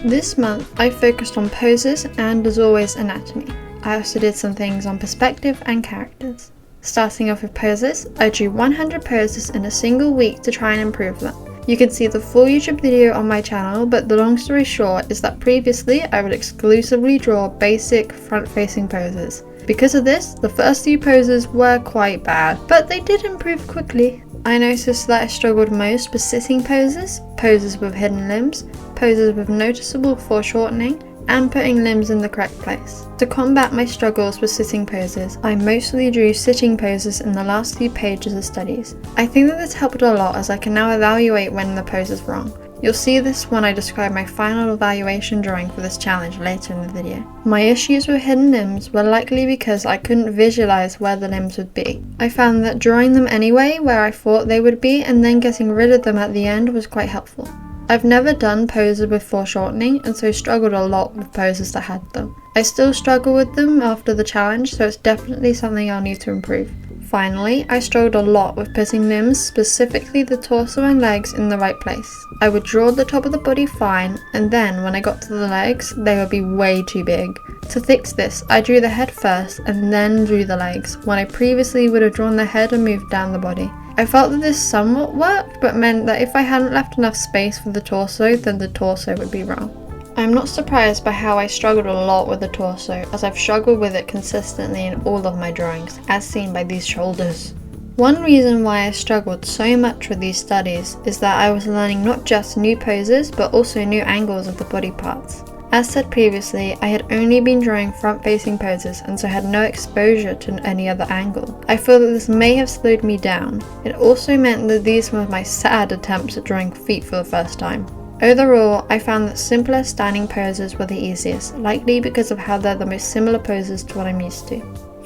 This month I focused on poses and, as always, anatomy. I also did some things on perspective and characters. Starting off with poses, I drew 100 poses in a single week to try and improve them. You can see the full YouTube video on my channel, but the long story short is that previously I would exclusively draw basic front-facing poses. Because of this, the first few poses were quite bad, but they did improve quickly. I noticed that I struggled most with sitting poses, poses with hidden limbs, poses with noticeable foreshortening, and putting limbs in the correct place. To combat my struggles with sitting poses, I mostly drew sitting poses in the last few pages of studies. I think that this helped a lot as I can now evaluate when the pose is wrong. You'll see this when I describe my final evaluation drawing for this challenge later in the video. My issues with hidden limbs were likely because I couldn't visualize where the limbs would be. I found that drawing them anyway where I thought they would be and then getting rid of them at the end was quite helpful. I've never done poses with foreshortening and so struggled a lot with poses that had them. I still struggle with them after the challenge, so it's definitely something I'll need to improve. Finally, I struggled a lot with putting limbs, specifically the torso and legs, in the right place. I would draw the top of the body fine, and then when I got to the legs, they would be way too big. To fix this, I drew the head first and then drew the legs, when I previously would have drawn the head and moved down the body. I felt that this somewhat worked, but meant that if I hadn't left enough space for the torso, then the torso would be wrong. I'm not surprised by how I struggled a lot with the torso, as I've struggled with it consistently in all of my drawings, as seen by these shoulders. One reason why I struggled so much with these studies is that I was learning not just new poses, but also new angles of the body parts. As said previously, I had only been drawing front-facing poses and so had no exposure to any other angle. I feel that this may have slowed me down. It also meant that these were my sad attempts at drawing feet for the first time. Overall, I found that simpler standing poses were the easiest, likely because of how they're the most similar poses to what I'm used to.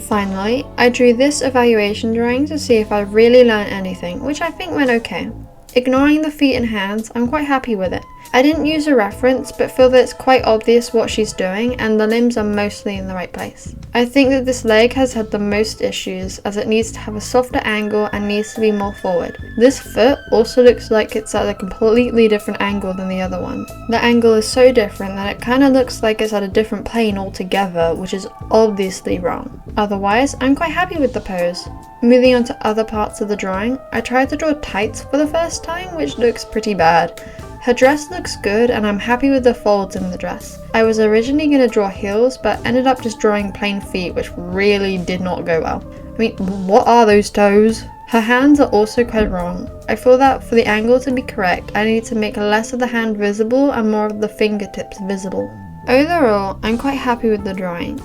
Finally, I drew this evaluation drawing to see if I really learned anything, which I think went okay. Ignoring the feet and hands, I'm quite happy with it. I didn't use a reference, but feel that it's quite obvious what she's doing and the limbs are mostly in the right place. I think that this leg has had the most issues as it needs to have a softer angle and needs to be more forward. This foot also looks like it's at a completely different angle than the other one. The angle is so different that it kind of looks like it's at a different plane altogether, which is obviously wrong. Otherwise, I'm quite happy with the pose. Moving on to other parts of the drawing, I tried to draw tights for the first time, which looks pretty bad. Her dress looks good and I'm happy with the folds in the dress. I was originally going to draw heels, but ended up just drawing plain feet, which really did not go well. I mean, what are those toes? Her hands are also quite wrong. I feel that for the angle to be correct, I need to make less of the hand visible and more of the fingertips visible. Overall, I'm quite happy with the drawing.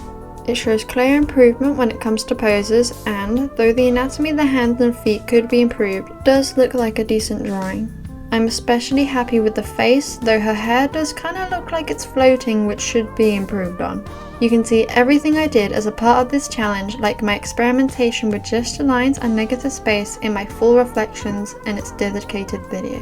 It shows clear improvement when it comes to poses and, though the anatomy of the hands and feet could be improved, it does look like a decent drawing. I'm especially happy with the face, though her hair does kinda look like it's floating, which should be improved on. You can see everything I did as a part of this challenge, like my experimentation with gesture lines and negative space, in my full reflections in its dedicated video.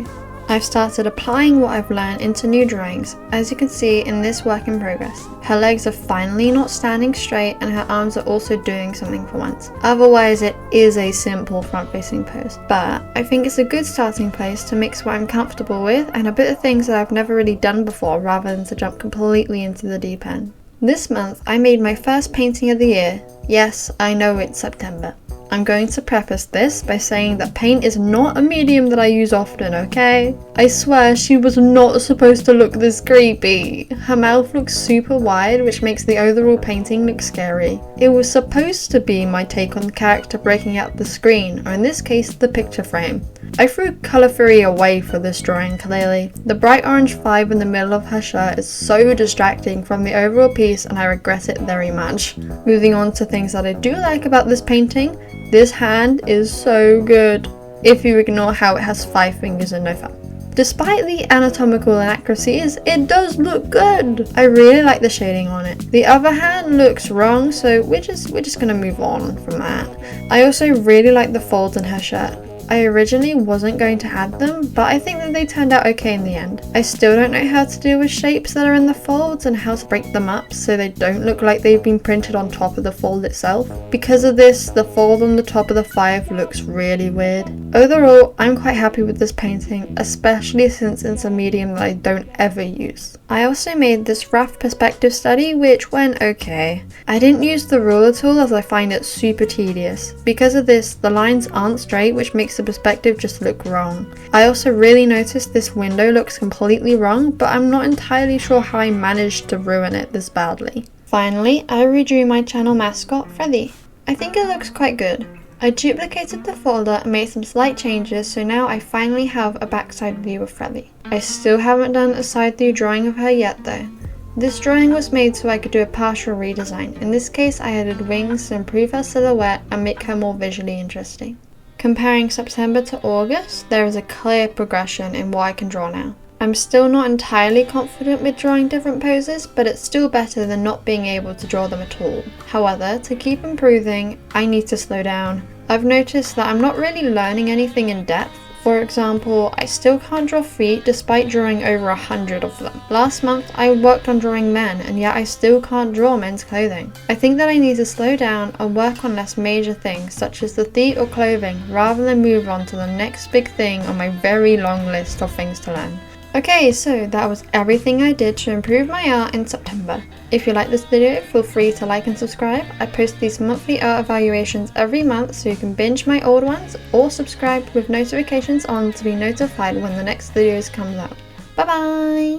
I've started applying what I've learned into new drawings, as you can see in this work in progress. Her legs are finally not standing straight and her arms are also doing something for once. Otherwise it is a simple front-facing pose, but I think it's a good starting place to mix what I'm comfortable with and a bit of things that I've never really done before rather than to jump completely into the deep end. This month I made my first painting of the year. Yes, I know it's September. I'm going to preface this by saying that paint is not a medium that I use often, okay? I swear she was not supposed to look this creepy. Her mouth looks super wide, which makes the overall painting look scary. It was supposed to be my take on the character breaking out the screen, or in this case, the picture frame. I threw colour theory away for this drawing, clearly. The bright orange 5 in the middle of her shirt is so distracting from the overall piece and I regret it very much. Moving on to things that I do like about this painting, this hand is so good, if you ignore how it has 5 fingers and no thumb. Despite the anatomical inaccuracies, it does look good. I really like the shading on it. The other hand looks wrong, so we're just gonna move on from that. I also really like the folds in her shirt. I originally wasn't going to add them, but I think that they turned out okay in the end. I still don't know how to deal with shapes that are in the folds and how to break them up so they don't look like they've been printed on top of the fold itself. Because of this, the fold on the top of the 5 looks really weird. Overall, I'm quite happy with this painting, especially since it's a medium that I don't ever use. I also made this rough perspective study, which went okay. I didn't use the ruler tool as I find it super tedious. Because of this, the lines aren't straight, which makes the perspective just look wrong. I also really noticed this window looks completely wrong, but I'm not entirely sure how I managed to ruin it this badly. Finally, I redrew my channel mascot, Freddy. I think it looks quite good. I duplicated the folder and made some slight changes, so now I finally have a backside view of Freddy. I still haven't done a side view drawing of her yet though. This drawing was made so I could do a partial redesign. In this case, I added wings to improve her silhouette and make her more visually interesting. Comparing September to August, there is a clear progression in what I can draw now. I'm still not entirely confident with drawing different poses, but it's still better than not being able to draw them at all. However, to keep improving, I need to slow down. I've noticed that I'm not really learning anything in depth. For example, I still can't draw feet despite drawing over 100 of them. Last month I worked on drawing men, and yet I still can't draw men's clothing. I think that I need to slow down and work on less major things such as the feet or clothing rather than move on to the next big thing on my very long list of things to learn. Okay, so that was everything I did to improve my art in September. If you like this video, feel free to like and subscribe. I post these monthly art evaluations every month so you can binge my old ones or subscribe with notifications on to be notified when the next videos comes out. Bye bye!